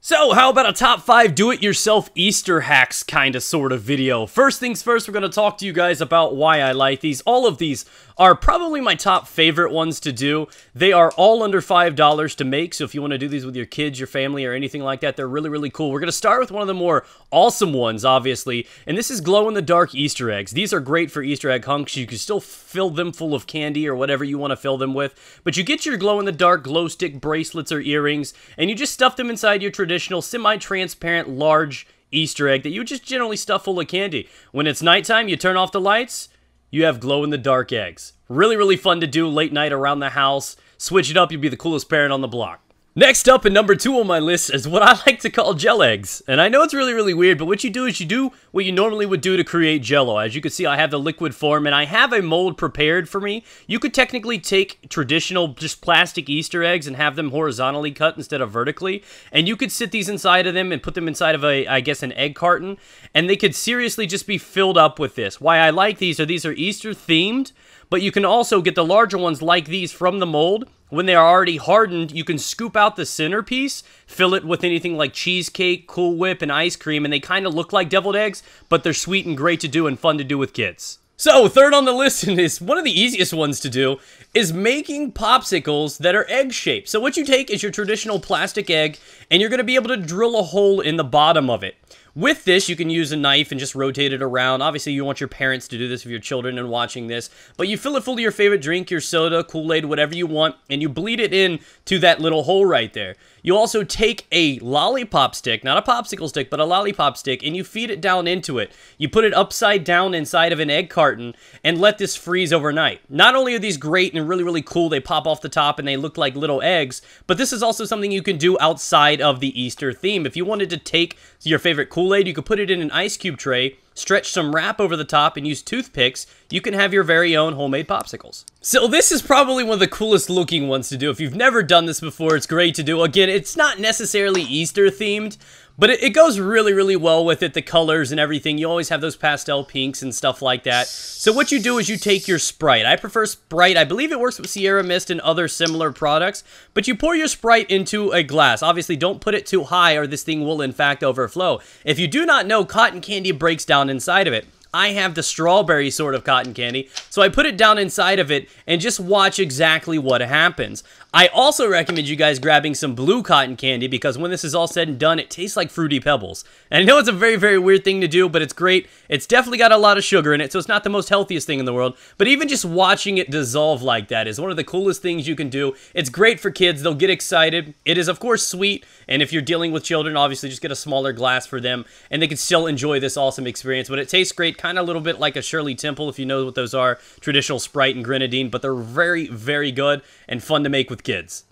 So, how about a top 5 do-it-yourself Easter hacks kind of sort of video? First things first, we're going to talk to you guys about why I like these. All of these are probably my top favorite ones to do. They are all under $5 to make, so if you want to do these with your kids, your family, or anything like that, they're really, really cool. We're going to start with one of the more awesome ones, obviously, and this is glow-in-the-dark Easter eggs. These are great for Easter egg hunks. You can still fill them full of candy or whatever you want to fill them with, but you get your glow-in-the-dark glow stick bracelets or earrings, and you just stuff them inside your traditional semi-transparent large Easter egg that you just generally stuff full of candy. When it's nighttime, you turn off the lights, you have glow-in-the-dark eggs. Really, really fun to do late night around the house. Switch it up, you'll be the coolest parent on the block. Next up, and number 2 on my list, is what I like to call gel eggs. And I know it's really, really weird, but what you do is you do what you normally would do to create Jell-O. As you can see, I have the liquid form, and I have a mold prepared for me. You could technically take traditional, just plastic Easter eggs and have them horizontally cut instead of vertically. And you could sit these inside of them and put them inside of I guess, an egg carton. And they could seriously just be filled up with this. Why I like these are Easter themed, but you can also get the larger ones like these from the mold. When they are already hardened, you can scoop out the centerpiece, fill it with anything like cheesecake, Cool Whip, and ice cream, and they kind of look like deviled eggs, but they're sweet and great to do and fun to do with kids. So, third on the list, and is one of the easiest ones to do, is making popsicles that are egg-shaped. So what you take is your traditional plastic egg, and you're going to be able to drill a hole in the bottom of it. With this, you can use a knife and just rotate it around. Obviously, you want your parents to do this with your children and watching this. But you fill it full of your favorite drink, your soda, Kool-Aid, whatever you want, and you bleed it in to that little hole right there. You also take a lollipop stick, not a popsicle stick, but a lollipop stick, and you feed it down into it. You put it upside down inside of an egg carton and let this freeze overnight. Not only are these great and really, really cool, they pop off the top and they look like little eggs, but this is also something you can do outside of the Easter theme. If you wanted to take your favorite Kool-Aid, you could put it in an ice cube tray, stretch some wrap over the top, and use toothpicks. You can have your very own homemade popsicles. So this is probably one of the coolest looking ones to do. If you've never done this before, it's great to do. Again, it's not necessarily Easter themed, but it goes really, really well with it, the colors and everything. You always have those pastel pinks and stuff like that. So what you do is you take your Sprite. I prefer Sprite. I believe it works with Sierra Mist and other similar products. But you pour your Sprite into a glass. Obviously, don't put it too high or this thing will, in fact, overflow. If you do not know, cotton candy breaks down inside of it. I have the strawberry sort of cotton candy, so I put it down inside of it and just watch exactly what happens. I also recommend you guys grabbing some blue cotton candy because when this is all said and done, it tastes like Fruity Pebbles. And I know it's a very, very weird thing to do, but it's great. It's definitely got a lot of sugar in it, so it's not the most healthiest thing in the world. But even just watching it dissolve like that is one of the coolest things you can do. It's great for kids. They'll get excited. It is, of course, sweet. And if you're dealing with children, obviously just get a smaller glass for them, and they can still enjoy this awesome experience. But it tastes great, kind of a little bit like a Shirley Temple, if you know what those are, traditional Sprite and grenadine, but they're very, very good and fun to make with kids.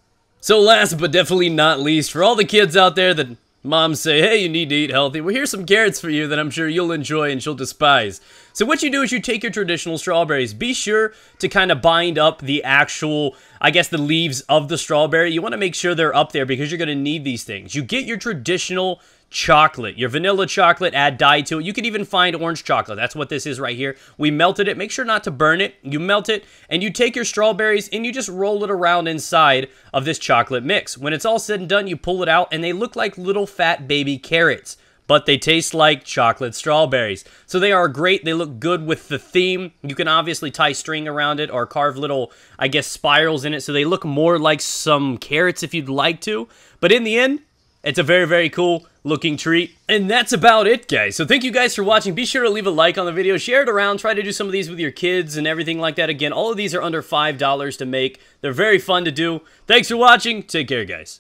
So last but definitely not least, for all the kids out there that moms say, hey, you need to eat healthy, well, here's some carrots for you that I'm sure you'll enjoy and she'll despise. So what you do is you take your traditional strawberries. Be sure to kind of bind up the actual, I guess, the leaves of the strawberry. You want to make sure they're up there because you're going to need these things. You get your traditional chocolate, your vanilla chocolate, add dye to it. You could even find orange chocolate. That's what this is right here. We melted it. Make sure not to burn it. You melt it, and you take your strawberries, and you just roll it around inside of this chocolate mix. When it's all said and done, you pull it out, and they look like little fat baby carrots, but they taste like chocolate strawberries. So they are great. They look good with the theme. You can obviously tie string around it or carve little, I guess, spirals in it, so they look more like some carrots if you'd like to. But in the end, it's a very, very cool looking treat. And that's about it, guys. So thank you guys for watching. Be sure to leave a like on the video, share it around, try to do some of these with your kids and everything like that. Again, all of these are under $5 to make. They're very fun to do. Thanks for watching. Take care, guys.